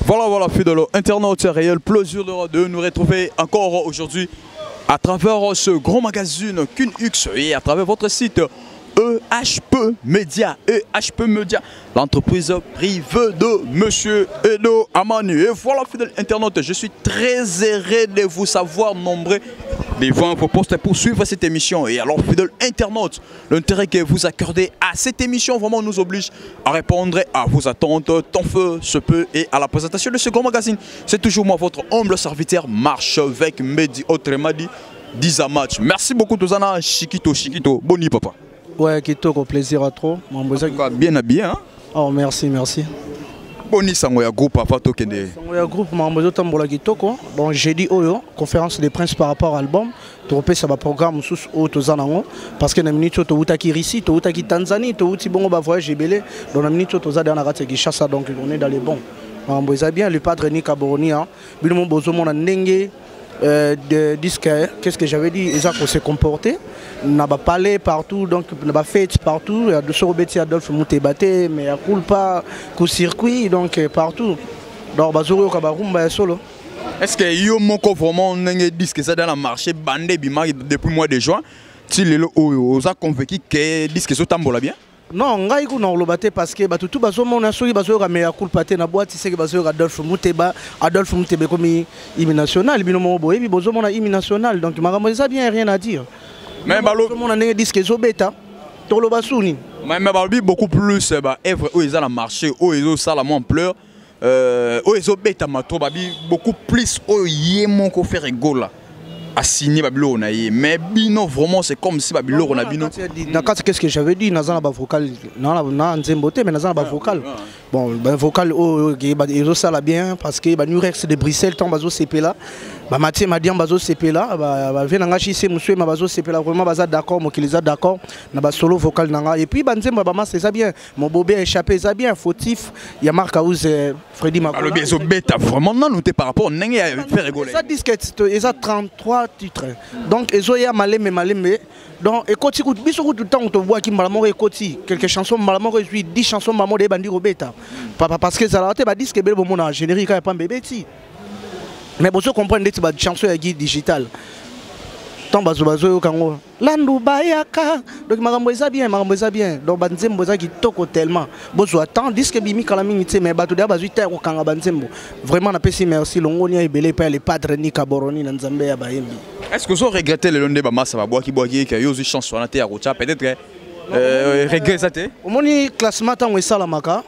Voilà, fidèles internautes, réel plaisir de nous retrouver encore aujourd'hui à travers ce grand magazine KUNX et à travers votre site EHP Media, l'entreprise privée de Monsieur Edo Amani. Et voilà, fidèles internautes, je suis très heureux de vous savoir nombreux devant vos postes pour suivre cette émission. Et alors, fidèles internautes, l'intérêt que vous accordez à cette émission vraiment nous oblige à répondre à vos attentes, tant feu se peut, et à la présentation de ce grand magazine. C'est toujours moi, votre humble serviteur, marche avec Mehdi Otremadi Dizamatch. Merci beaucoup, Tozana Chiquito. Boni, papa. Ouais, Kitoko, plaisir à trop. Bien habillé, hein? Oh, merci. Boni Sangoya Group, papa, Tokende. Sangoya Group, Mambozo Tambola Kitoko. Bon, j'ai dit Oyo, conférence des princes par rapport à l'album. Tu repères ça va programme sous Tozanango. Parce que dans la minute, tu as ici, tu as Tanzanie, tu as bon voyageébélé. Dans la minute, tu as dans la Chassa, donc on est dans les bons. Mambozo bien, le padre Nika Boroni, hein. Bilmo Bozo, mon Nenge. De disques, qu'est-ce que j'avais dit, ils ont se comporté, n'a pas parlé partout, donc n'a pas fait partout, il y a deux sorbetti Adolphe Moutébaté, mais il n'y a pas qu'au circuit, donc partout. Donc Bazoro Kabarumba solo. Est-ce que yo moko vraiment n'engé disque ça dans le marché bandé bima depuis le mois de juin, si les os a convaincu que disque ça tambola bien? Non, ngai ku na lobate parce que batutu bazo mona soki bazo ka meya culpate na boîte c'est que bazo Adolphe Mouteba comme hymne national bino mo boye bi bazo mona hymne national donc makambo ça bien rien à dire. Mais balo mona ne disque zo beta to lo basuni. Mais balo beaucoup plus ba œuvre où ils ont la marché où ils ont ça la ampleur où ils ont beta mato babi beaucoup plus où yemo ko faire gola. A signé Babylone, mais bino vraiment c'est comme si Babylone on a bino. Qu'est-ce que j'avais dit dans la vocal, non Nzemboté mais dans la vocal. Bon, ben vocal ils ça la bien parce que ba Nurex de Bruxelles tant bazo CP là, ba Mathieu Madian bazo CP là, ba venanga chissé monsieur ma bazo CP là vraiment baza d'accord, moi qui les a d'accord, na ba solo vocal nanga et puis ba Nzemba ba c'est ça bien, mon bobé échappé ça bien, fautif, il y a Marc Aouz Freddy Makola. Alors bien zo bêta vraiment non noté par rapport n'engé faire rigoler. Ça disquette, ils a 33 titres. Donc ils ont malé donc et quand tu écoutes tout le temps on te voit qui malamore écoute quelques chansons malamore 10 chansons maman de bandi robeta papa parce que ça a été disque bel bon en générique il y a pas bébé ti mais vous comprenez des chansons à guide digital tant bazo kango landu bayaka donc makambo ça bien donc banzembo za kitoko tellement bozo attend disque bimi kala minute mais bato da bazu ta ko kanga banzembo vraiment na pesi merci longoni ebele pa les padres ni kaboroni na nzambe ya bayembi. Est-ce que vous regrettez le long de Bamassa va boire qui a eu une chanson à la route peut-être regret ça té au moni classement tant salamaka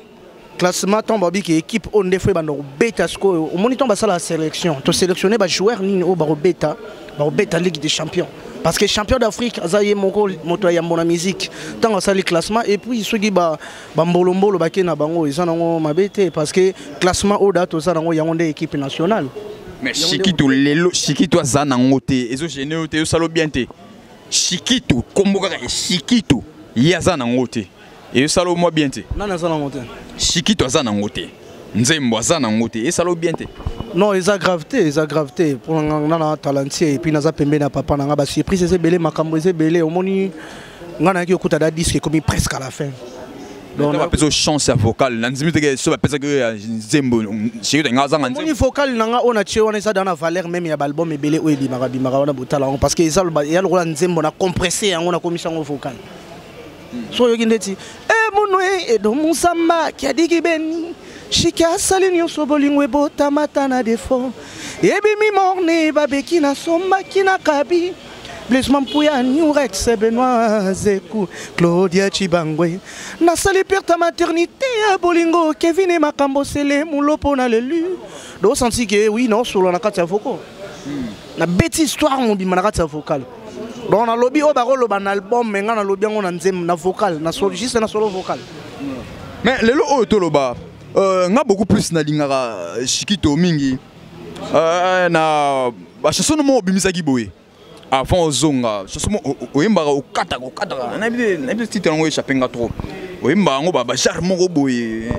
classement tant babi qui équipe on défait bando beta sco au moni tant ba la sélection to sélectionner ba joueur ni au baro beta Ligue des Champions parce que champion d'Afrique azaye moko moto ya mona musique tant ça le classement et puis ceux qui ba mbolombolo ba kena bango ils en mabete parce que classement au date ça nango yango des équipe nationale. Mais Chiquito lelo Chiquito azana ngote ezo gene te salo bien te Chiquito komboka Chiquito yazana ngote et salo moi bien te nana azana ngote Chiquito azana ngote Nzembo azana ngote et salo bien te. Non, ils ont gravité pour un talentier et puis naza pembe na papa nanga ba surprise c'est belé makambo c'est belé au moni ngana ki okuta da disque comme presque à la fin. Donc on a besoin de chance vocale nanzimi te so ba pesa que Nzembo Chiquito ngazanga Nzembo. Moni vocal nanga on a tché on ça dans la valeur même ya album ebele o di mara on a botala parce que il y a le roi Nzembo na compressé on a commission vocal. So yo kindeti monwe et do musamba ki adiki beni Chika salinyo sobolingwe bota matana defo Ebi mi morne babeki na somba kina kabi Blessement pouya Nurex Benoît Zekou Claudia Chibangwe Na sali per ta maternité à Bolingo Kevin et Makambo Sele Moulopo na l'élu Do senti que oui non solo na kati ya voko Na bête histoire mon bima na kati ya vocal Donc na lobby o barolo ban album mais nga na lobby ngo na nzem na vocal na solo juste na solo vocal. Mais le lo to loba nga beaucoup plus na lingara Chiquito mingi na ba chanson mo bimisa giboye avant zonga chanson mo oyemba okata na bi titre ngo échappé nga trop oyemba ngo ba jar moko boye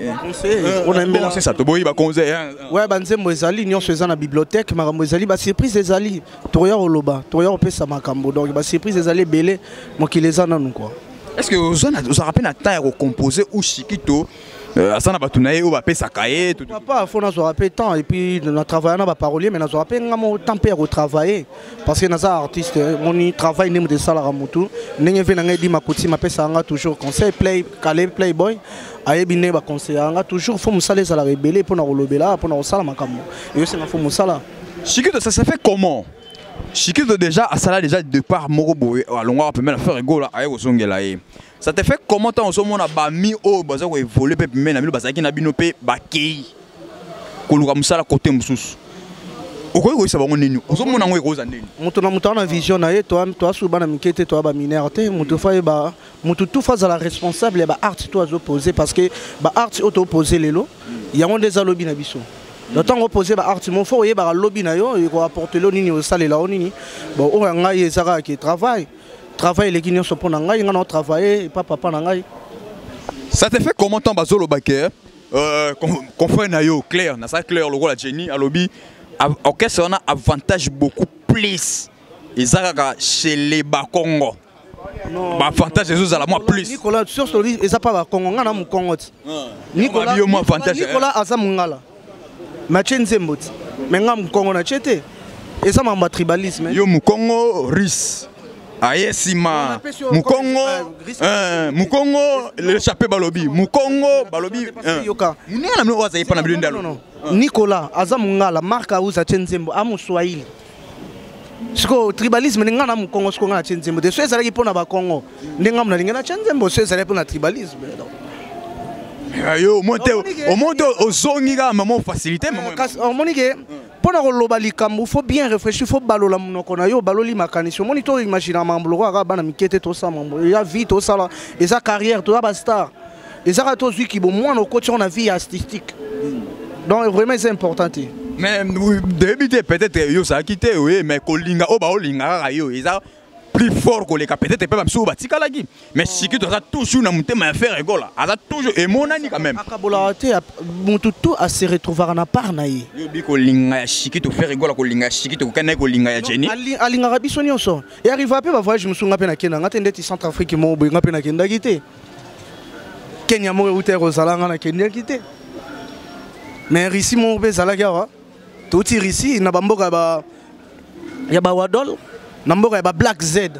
on aime c'est ça to boye ba conseil ouais ba nzembo ezali nyonso eza na bibliothèque makambo ezali ba surprise ezali toya oloba toya opesa makambo donc ba surprise ezali belé mokileza nanu quoi. Est-ce que vous avez rappelé na temps à composer ou Chiquito Asana batunaye ou bapesa kaye tout. Papa, faut nous rappeler temps et puis on travaille na ba parolier mais nous rappeler ngamo temps pour travailler parce que nous artiste mon travail nem de salaire mutu ndenge ve nanga di makuti mapesa nga toujours conseil play playboy ayebi ne ba conseil nga toujours faut musala za la rebelle pour na rolobela pour na sala makambo et c'est nga faut musala. Shikito ça fait comment? Shikito déjà asala déjà de par morobo alonga peut même faire rigolo aye osongela ye. Ça te fait comment tant au monde a bami au baza ko évoluer pe mais na milo baza ki na bino pe bakei ko luka musala côté mususu okoyi ça bango nini ozo mona ngo ekoza ndeni mutu na mutu na vision na ye toi suba na mikete toi ba minerte mutu fa ba mutu tout face à la responsable ba art toi opposé parce que ba art auto opposé lelo yango des lobby na biso d'autant opposé ba art mon fo ye ba lobby na yo ko apporter lo nini au sale la nini bon o nga ye sara qui travaille les guignons sont pour nangai, on a travaillé, papa nangai. Ça te fait comment tant bazolo baké confrère nayo clair, na ça clair le rôle la Jenny à lobby orchestre on a avantage beaucoup plus. Ezaka chez les Bakongo. Ba avantage les autres à la moi plus. Nicolas sur ce livre, ça pas Bakongo, on a mon Congo. Nicolas asa mungala. Matchen Zembot. Mais ngam Congo na chete. Et ça m'a tribalisme. Yo mu Congo ris. Aye sima Mukongo Mukongo le chapé balobi Mukongo balobi Munena mno waza ipa na bilinda lo Nicolas azamungala marka uza Tshenzembo amu Swahili Siko tribalisme ninga na Mukongo siko ngana Tshenzembo de soeza laki pona ba Congo ninga mna ninga na Tshenzembo soeza laki pona tribalisme Yo monte au monde ozongi ga maman facilité maman monique pour la likambu faut bien réfléchir faut balola monoko na yo baloli makanisi monitor imaginer mambo ko bana mikete to sa mambo ya vie to sala et sa carrière to ba star et ça to zui ki bo moi no côté on a vie artistique donc vraiment c'est important mais débuter peut-être yo ça quitté oui mais kolinga o ba olinga yo ça plus fort que les cap peut-être pas même batika lagi mais si que tu as toujours na mutema faire rigola a toujours et monani quand même akabola te mututu a se retrouver na part na ye yo bi ko linga ya shiki to faire rigola ko linga shiki to kana ko linga ya Jenny alinga rabiso nyonso et arrive pe ba voyage musunga pe na kenda ngate ndeti Centrafrique mo bo ngape na kenda kité Kenya mo ute rozalanga na kenda kité mais ici mo be zalaga to ti ici na bamboka ba ya ba wadol Namboka ba Black Z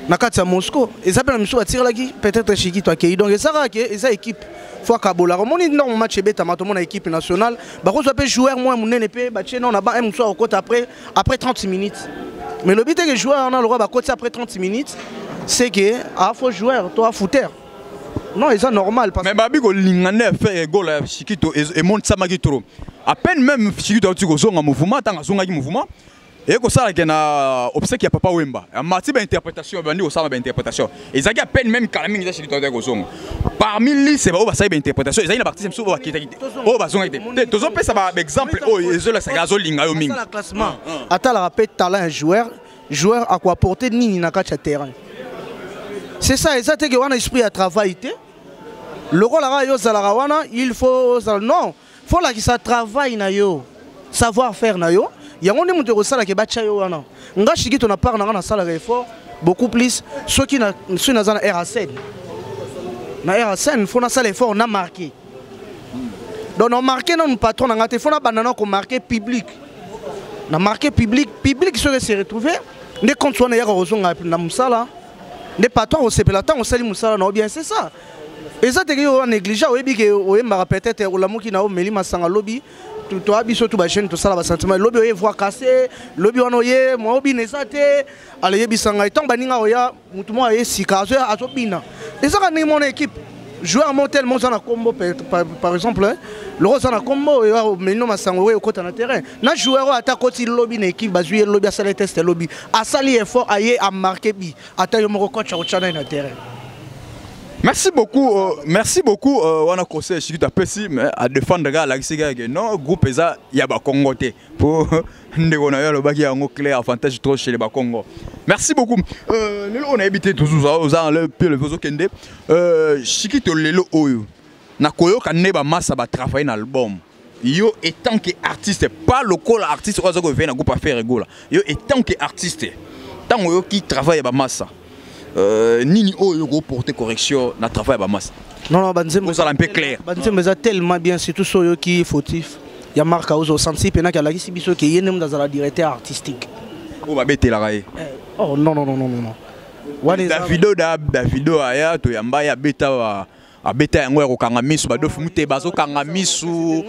nakati ya Moscou et ça peut même soit tirer lagi peut-être Chiki toi qui donc ça ça équipe fois Kabola moni non match beta mato mon équipe nationale ba ko soit joueur moi mon NP ba tché non na ba un soir au côté après 30 minutes mais le but est que joueur on a le droit ba côté après 30 minutes c'est que à faut joueur toi footer non c'est normal parce mais babi ko lingane faire goal à Chiki to et monte ça magi trop à peine même Chiki to ko zonga mouvement tanga zonga ki mouvement et que ça qui na obsèque ya papa Wemba a mati ba interprétation bandi au ça ba interprétation et ça qui à peine même calming ça chez toi ko zonga parmi lui c'est ba ça ba interprétation ils a une partie c'est ba kita oh ba zonga te tozo pesa ba exemple oh ezola ça gazo linga yo mingi classement ata la rappel talent joueur à quoi porter nini na kacha terrain c'est ça et ça te que on a esprit à travailler le rôle la yo zala wana il faut non faut la qui ça travaille na yo savoir faire na yo yango ndi mutu kosala ke bacha yo wana nga shiki to na part na sala effort beaucoup plus ceux qui na za na RACN na RACN faut na sala effort na marqué donc on marqué non patron na ngate faut na banana ko marqué public na marqué public se retrouver ne compte soit na ya rozonga na musala ne patron au sepela tant on sali musala na bien c'est ça et ça te que on néglige o ebi ke o yemba peut-être o lamuki na o meli masanga lobby tout abiso tout ba chaîne tout ça la sentiment lobby oye voix cassé lobby wana oye mo obi nesate ale yebisanga etant baninga oya mutu mo aye sikazo azobina et ça quand mon équipe joueur montel mon na combo par exemple le rose na combo et melino masanga oye kota na terrain na joueur ata koti lobby na équipe bazuye lobby a sala test lobby a sali effort aye a marquer bi ata yo mo coach au chana na terrain. Merci beaucoup, on a conseillé Chiki Tapesi à défendre la non groupe eza ya ba Congo te pour ndeko na yo le baki yango clair avantage trop chez les Bakongo. Merci beaucoup. On a habité toujours aux le pied le vozo kende Chiki to lelo oyo na koyo kaneba massa ba travailler dans l'album. Yo étant que artiste pas local artiste ozo ko venir groupe à faire rigola. Yo étant que artiste tant yo qui travaille ba massa nini oyo porter correction na travail ba masse. Non non banzembo ça un peu clair. Banzembo ça tellement bien c'est tout soyo qui fautif. Ya marque au senti pena ka la ki biso ke yene mu dans la directeur artistique. O ba bete la raé. Oh non non non non non. Davido aya to yamba ya beta wa abeta yango ko kanga misu ba dofu mute bazo kanga misu.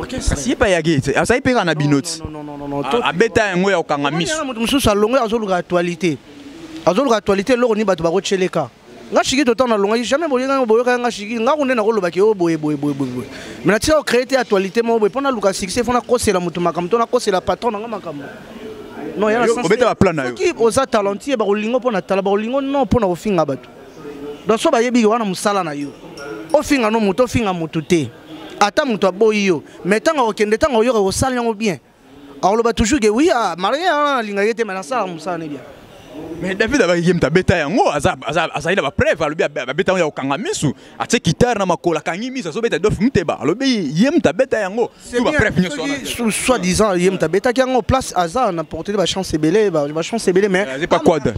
Kasi pa ya gete. Asa ipeka na binoti. Non non non non. Abeta yango ya ko kanga misu. Mutu musu salongo azoluka actualité. Azoluka actualité loko ni bato ba ko cheleka. Nga shiki to tana longa jamais boyenga boyoka nga shiki nga kunde na koloba ke o boye. Mais na tia o créer actualité mo boye pona luka succès fona kosela mutu makamto na kosela patron nga makambo. Non, il y a un plan na yo. Qui osa talentier ba olingo pona tala ba olingo non pona ofinga bato. Donc so ba yebi wana musala na yo. Ofinga no muto ofinga mutu te. Ata mutu aboyi yo. Mais tanga okende tanga oyo ko sala yango bien. Alors le ba toujours que oui ah marié na linga yete mais na sala musala ne bien. Mais David a yem ta beta yango aza ila ba preuve alobi ba beta ya okanga misu ate guitare na makola kangi misu so beta dof muteba alobi yem ta beta yango tu ba preuve nyoso soit disant yem ta beta yango place aza na porter ba chance belé ba chance belé mais c'est pas quadre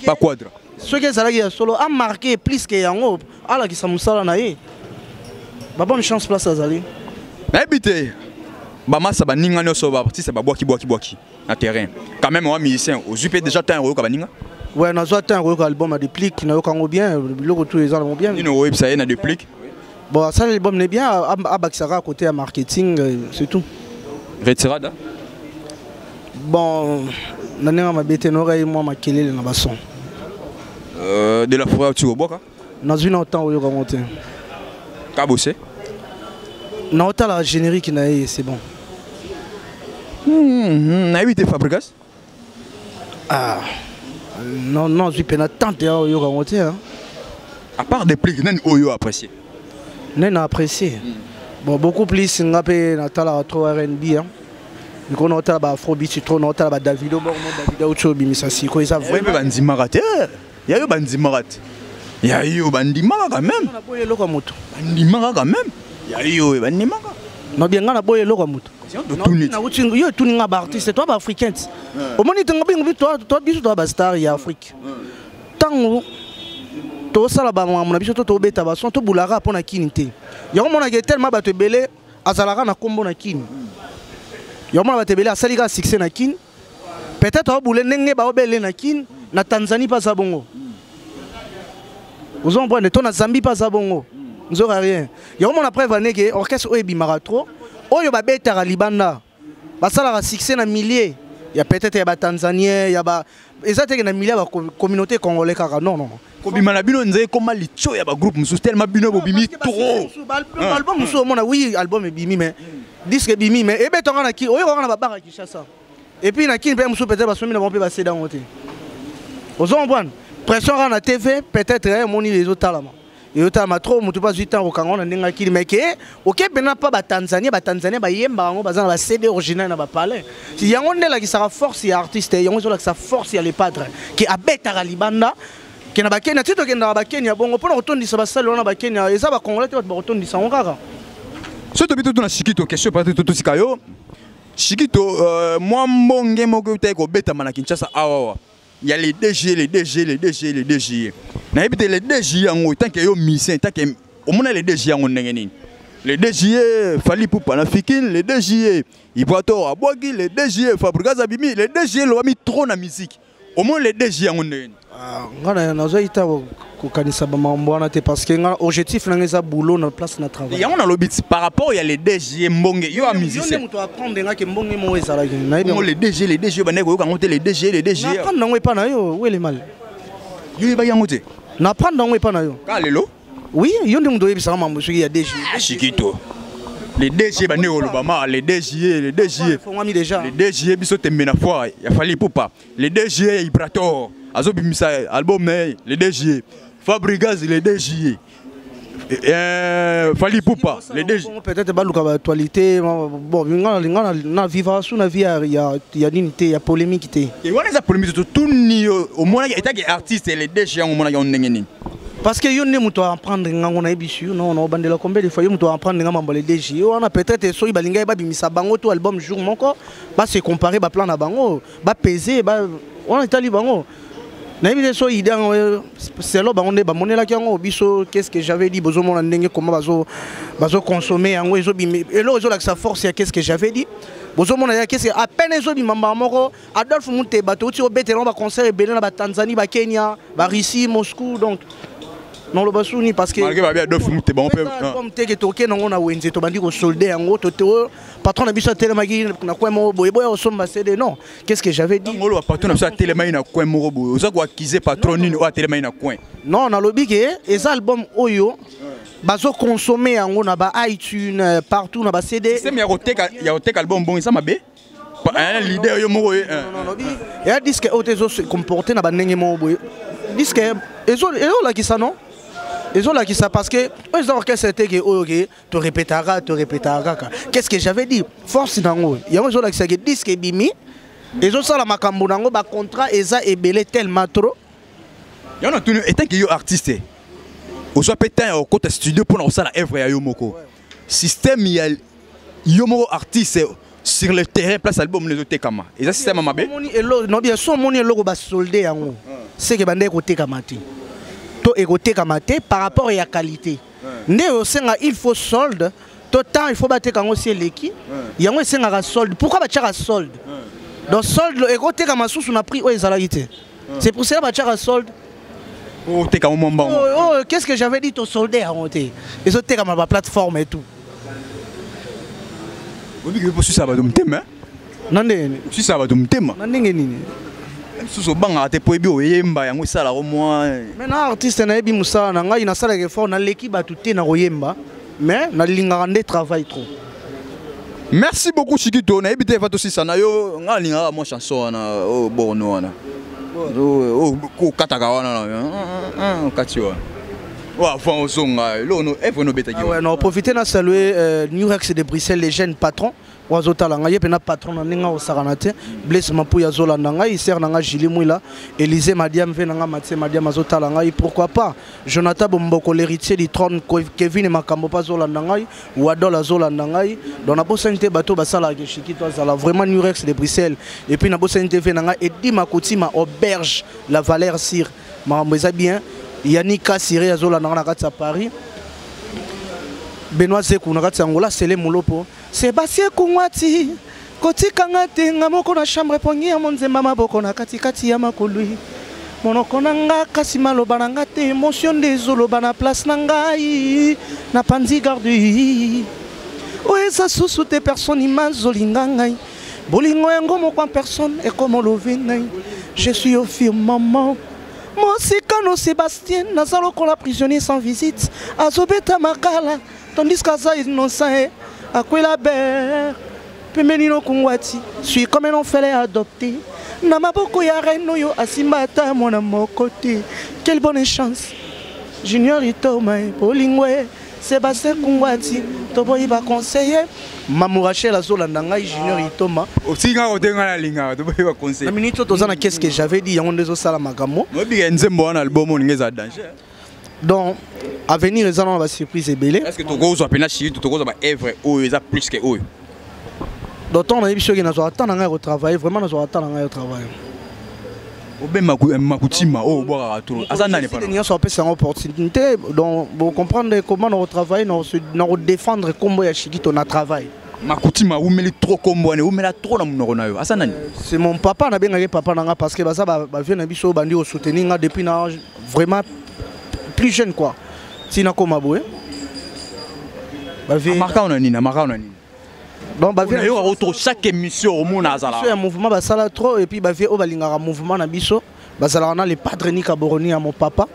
ce que ça là solo a marqué plus que yango ala ki samusala na ye ba bonne chance place azali na habité ba massa ba ninga nyoso ba artiste ba boaki na terrain quand même un musicien au jupe déjà temps ko ba ninga. Ouais, nous avons un album à déplique, nous avons bien, le tous les albums bien. Nous website na déplique. Bon, ça l'album est bien, à Baxara côté à marketing, c'est tout. Retirada. Bon, nous avons bêté n'aurait moi ma kelele na basson. De la forêt tu au bois. Dans une autre temps où il va monter. Cabossé. Non, t'as la générique c'est bon. Na évité Fabrikas. Ah. Non, je peine tant de hein. À part des prix, n'en oyo apprécié. N'en apprécié. Bon, beaucoup plus, on a payé trop R&B, hein. On a payé Afrobeat, on a payé Davido, Davido, Ochobi, mais ça c'est quoi ça vraiment? Il y a eu Bandimarat. Il y a eu Bandimara quand même. On a payé Lokamoto. Bandimara quand même. Il y a eu Bandimara. Non, bien, on a payé Lokamoto. Yo tout ninga ba artiste toi ba africain. Au moins tu ngabinga toi biso toi ba star ya Afrique. Tango to sala ba mona biso to beta ba son to bulara pona kinité. Yo mona ke tellement ba te belé azalaka na kombo na kin. Yo mona ba te belé asalika succès na kin. Peut-être au boulé ndenge ba obelé na kin na Tanzanie pas ça bongo. Vous en prenez ton na Zambie pas ça bongo. Nous aura rien. Yo mona preuve né que orchestre Oebimara trop. Oyo ba betara libanda basala ba succès na milliers ya peut-être ya ba Tanzanien ya ba ezate na milliers ba communauté congolais kaka non kobima na bino nzé comme licho ya ba groupe musu tellement bino bobimi trop album musu mona oui album bimi mais disque bimi mais ebe tonga na ki oyo na ba baka Kinshasa et puis na ki pe musu peut-être ba somi na bon pe ba seda ngote ozo mbwana pression na TV peut-être moni les autres talama. Et autant trop mutu pas 8 ans au Congo na ndinga kili mais que OK bena pas ba Tanzanie ba yemba ngo bazana ba CD original na ba palais si yango ndela ki sera force ya artiste yango zo la sa force ya les padres qui abeta libanda qui na ba Kenya tito ke na ba Kenya bongo pona rotondisa ba sala na ba Kenya eza ba Congolais te ba rotondisa ngo kaka surtout bitu na Shikito question pas tout sikayo Shikito moi mbonge moko te ko beta mana Kinshasa awa. Il y a les DG. Na ebite les DG yango tant que yo mission tant que au moins les DG yango ndengeni. Les DG Fali Poupa na Fikine, les DG Ibrato Abogi, les DG Fabrikas Abimi, les DG lo ami trop na musique. Au moins les DG yango ndengeni. Ngana nazo ita ko kanisa ba mambwana te parce que ngana objectif na ngeza boulot na place na travail. Yango na lobit par rapport il y a les DG mbonge yo a musicien. Yo ne muto apprendre ngake mbonge mo ezala ki. Na les DG ba nego ka ngote les DG. Na prendre ngo pa na yo, où est le mal? Yo ba yango te. Na prendre ngo pa na yo. Ka lelo? Oui, yo ndenge ndo yebisa mambo soki ya DG. Shikito. Les DG ba nego lobama, les DG. Les DG biso tembe na foi, ya Fali Poupa. Les DG Ibrato. Azo bimisa album les DG. Fabrikas les DG. Fali Poupa les DG. Peut-être ba luka ba actualité bon ngana vivre sous na vie ya unité ya polémique té. Et wana za polémique tout ni au moins état que artiste les DG ngo mona yo ndengeni. Parce que yo ne muto apprendre ngango na ebisu non bandela combien de fois yo muto apprendre ngamba les DG. On a peut-être so ibalinga ba bimisa bango tout album jour moko ba se comparer ba plan na bango ba peser ba on est tali bango. c'est là qu'est-ce que j'avais dit comment consommer et là sa force qu'est-ce que j'avais dit qu'est-ce que à peine Adolphe Mouté bateau on va concert Tanzanie Kenya Russie Moscou donc non le basuni parce que Adolphe Mouté on peut patron na telemagi na quoi mo boy au somba CD non qu'est-ce que j'avais dit ngolo patron na telemagi na quoi mo boy oza ko accuser patron nini o telemagi na coin non na lobi ke ez album oyo bazo consommer yango na ba iTunes partout na ba CD c'est mais ya oteka album bon ça mabe un leader yo moko non lobi ya disque otezo se comporter na ba ndenge mo boy disque ezo la ki ça non ils ont là qui ça parce que ils ont orchestre c'était que ok tu répéteras qu'est-ce que j'avais dit force nango il y a ils ont là qui ça que disque bimi ils ont ça la makambo nango ba contrat eza ebelé tellement trop il y en a tout étant que yo artiste au soit pétain au côté studio pour ça la œuvre ya yo moko système il yo moko artiste sur le terrain place album les autres kama et ça système mabe non bien son moni logo ba soldé yango c'est que bande côté kamati par rapport à la qualité. Il faut solde. Tant il faut battre quand aussi l'équipe. Il y a un solde. Pourquoi battre à solde? Donc solde et côté comme sous on a pris c'est pour ça battre à solde. Oh qu'est-ce que j'avais dit au soldat à monter. Les autres comme la plateforme et tout. Oui, que ça va thème. Non, si ça va thème. Sous banga te poebi oyemba yango sala au moins maintenant artiste na ebi musala na ngai na sala ke fort na leki batuté na oyemba mais na lingaka nde travail trop. Merci beaucoup Chikito na ebi te fa to sisa na yo nga linga mo chanson na o borno wana o ko kataka wana na kati wa wa fa osonga lo no evre no betaki ouais non profiter na saluer New Rex de Bruxelles les jeunes patrons Wazotala ngai pena patron na ninga osaranate Blaise Mapuya Zolanda ngai sert nanga Julie Mouila Élisée Madiam venanga Mathieu Madiam azotala ngai pourquoi pas Jonathan Bomboko l'héritier du trône Kevin Makambo pas Zolanda ngai ou Adol Zolanda ngai dans la possibilité bateau basala ke Chikito azala vraiment New Rex de Bruxelles et puis na possibilité venanga Edi Makotima auberge la Valère Sir Marambeza bien Yannick Siré Zolanda na kati Paris Benoît Zekou na kati Angola Sele Molopo Sébastien Kungwati kotika ngate ngamoko na chambre pongi ya monzemba maboko na katikati ya makului monoko nanga kasi maloba na ngate émotion dézoloba na place na ngai na panzi gardu oeza susu te personne imazolinga ngai bolingo yango moko en personne et comme love ngai je suis au firmament Mosikano Sébastien nazalo kola prisonnier sans visite azobeta makala tandis qu'aza innocent Aquila Ber, Pemenino Kungwati, suis comme un enfant adopté. Namaboko ya Renoyo Asimata mon amour côté. Quelle bonne chance. Junior Itoma, Polingwe, Sébastien Kungwati, Toboy va conseiller. Mamouraché la Zolandanga, Junior Itoma. Aussi, quand on est dans la ligne, Toboy va conseiller. La minute au qu'est-ce que j'avais dit, on est au Salamagamo. Moi, bien, un bon album, on est à danger. Donc, à venir, les gens vont surprise et belle. Est-ce que tu as un chili, tu as un œuvre, ou ils ont plus que eux? D'autant on a eu besoin de attendre au travail, vraiment nous attendre au travail. Au bien Makutima, oh, boire à tout. Azana n'est pas. Il y a une opportunité, donc vous comprendre comment nous travaillons, nous défendre comment Chikito na travail. Makutima, vous mettez trop comme vous mettez trop dans mon ronayo. Azana. C'est mon papa, n'a bien papa nanga parce que ça va venir biso bandi au soutenir depuis vraiment plus jeune quoi. Tina koma boé. Marca on a nina, marca on a nina. Donc chaque émission au monde azala. C'est un mouvement basala trop et puis bavie au balingara mouvement na biso. Basala on a les padres ni kaboroni à mon papa.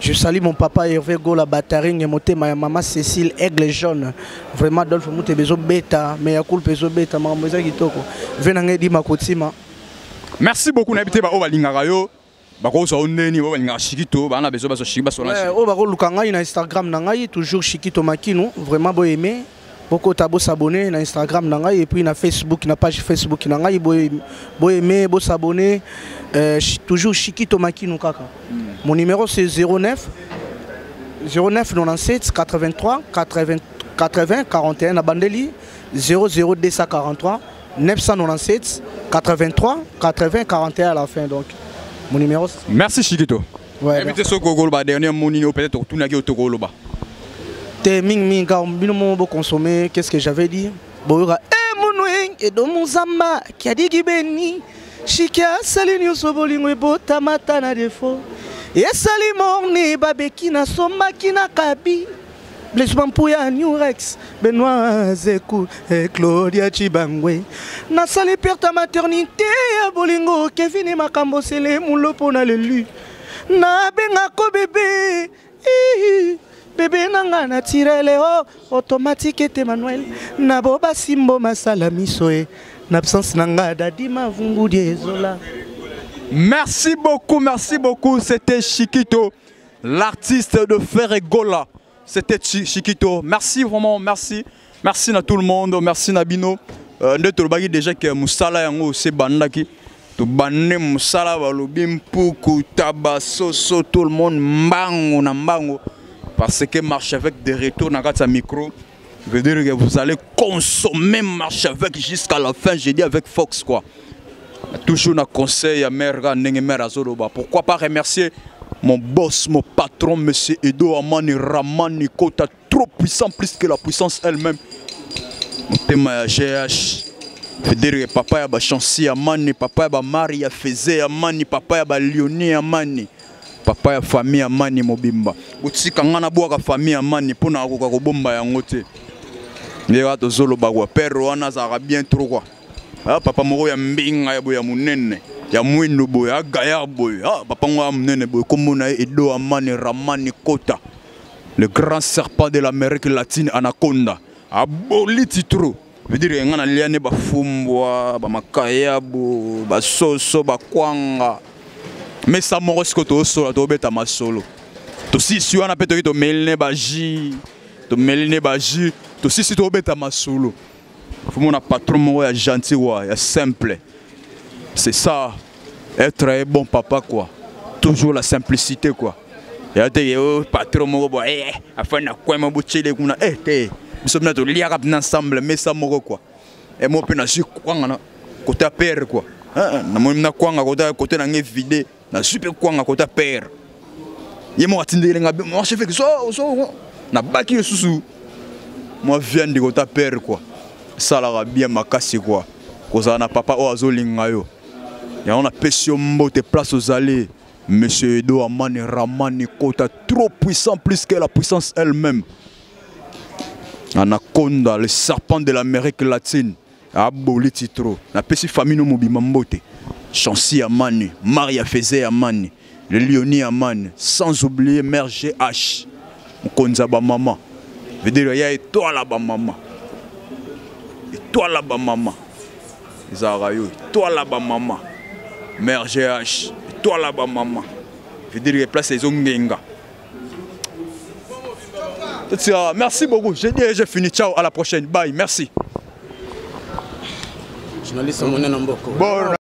Je salue mon papa Hervé Gola Bataring et monté ma maman Cécile Aigle jaune. Vraiment Dolphe Mouté bezo beta, mais yakul bezo beta mamoza kitoko. Venange di makotima. Merci beaucoup n'habité ba au balingara yo. Bako so ndeni bo balinga Chikito bana bezo baso Chikito baso na. O bako lukanga na Instagram na ngai toujours Chikito Makino, vraiment bo aimer. Beaucoup tabo s'abonner na Instagram na ngai et puis na Facebook na page Facebook na ngai bo aimer bo s'abonner toujours Chikito Makino kaka. Mon numéro c'est 09 97 83 80 41 na Bandeli 00243 997 83 80 41 à la fin donc. Mon numéro. Merci Chiquito. Ouais. Invité ce Gogoloba, dernier monino, peut-être au Tunagi au Togoloba. T'es ming quand on consommer, qu'est-ce que j'avais dit? Boura, mon et dans mon zamba, qui a dit Gibeni, Chikia, Salinio Sobolingo et Botamata na défaut. Et Salimorne, Babekina, Somakina Kabi. Blaise Pampouya, New Rex, Benoît Zekou et Claudia Chibangwe. Na sali père ta maternité, à Bolingo, Kevin et Makambo, c'est les moulots pour na l'élu. Na benga ko bébé, bébé nanga na tirele o automatique et Emmanuel. Na boba simbo masala misoe, n'absence nanga dadi mavungu diesola. Merci beaucoup, c'était Chiquito, l'artiste de Ferregola. C'était Chiquito. Merci vraiment, merci. Merci à tout le monde, merci Nabino. Nous avons déjà que Moussala yango c'est bandaki. To banne Moussala balobim poukou tabasoso tout le monde mbango na mbango parce que marche avec des retours dans sa micro veut dire que vous allez consommer marche avec jusqu'à la fin, j'ai dit avec Fox quoi. Toujours un conseil à Merga Nengemer Azoloba. Pourquoi pas remercier mon boss, mon patron, monsieur Edo Amani Ramani Kota, trop puissant, plus que la puissance elle-même. Mon thème GH, veut dire que papa yaba Chancy Amani, papa yaba Maria Feze Amani, papa yaba Lioni Amani, papa yaba famille Amani Mobimba. Uti kangana boaka famille Amani, pona akoka kobomba yangote. Ndega to Zoloba wa père wana zara bien trop quoi. Ah papa moko ya mbinga ya boya munene. Ya mwindo boy, ya gaya boy, papa mwa mnene boy, comme on a Edo Amani Ramani Kota, le grand serpent de l'Amérique latine Anaconda, aboli titro, veut dire qu'il y a liane ba fumbwa, ba makaya bo, ba soso, ba kwanga, mais ça m'aurait ce que tu as to beta ma solo, to si tu as un peu to melne baji, to melne baji, to si tu beta ma solo, faut mon patron moi gentil wa, ya simple. C'est ça, être un bon papa quoi. Toujours la simplicité quoi. Et à dire patron mo bo afin na quoi mo chile kuna te nous sommes là to liara ensemble mais ça mo quoi. Et moi pe na su kwanga na côté père quoi. Na mo na kwanga côté na vide na super kwanga côté père. Yemo atindele nga moi je fais que so na baki susu. Moi viens de côté père quoi. Ça la bien makasi quoi. Koza na papa o azolinga yo. Et on a péché mbote place aux allées. Monsieur Edo Amani Ramani Kota, trop puissant, plus que la puissance elle-même. Anaconda, le serpent de l'Amérique latine. Aboli titro. Na péché famille no mobima mbote. Chancy Amani, Maria Feze Amani, le Lioni Amani, sans oublier Mère GH. Mkonza ba maman. Veut dire ya et toi là-bas maman. Et toi là-bas maman. Zarayo, toi là-bas maman. Mère GH, toi là-bas maman. Je veux dire que place les ongenga. Merci beaucoup. J'ai fini. Ciao, à la prochaine. Bye, merci. Journaliste Monene Mboko. Bon.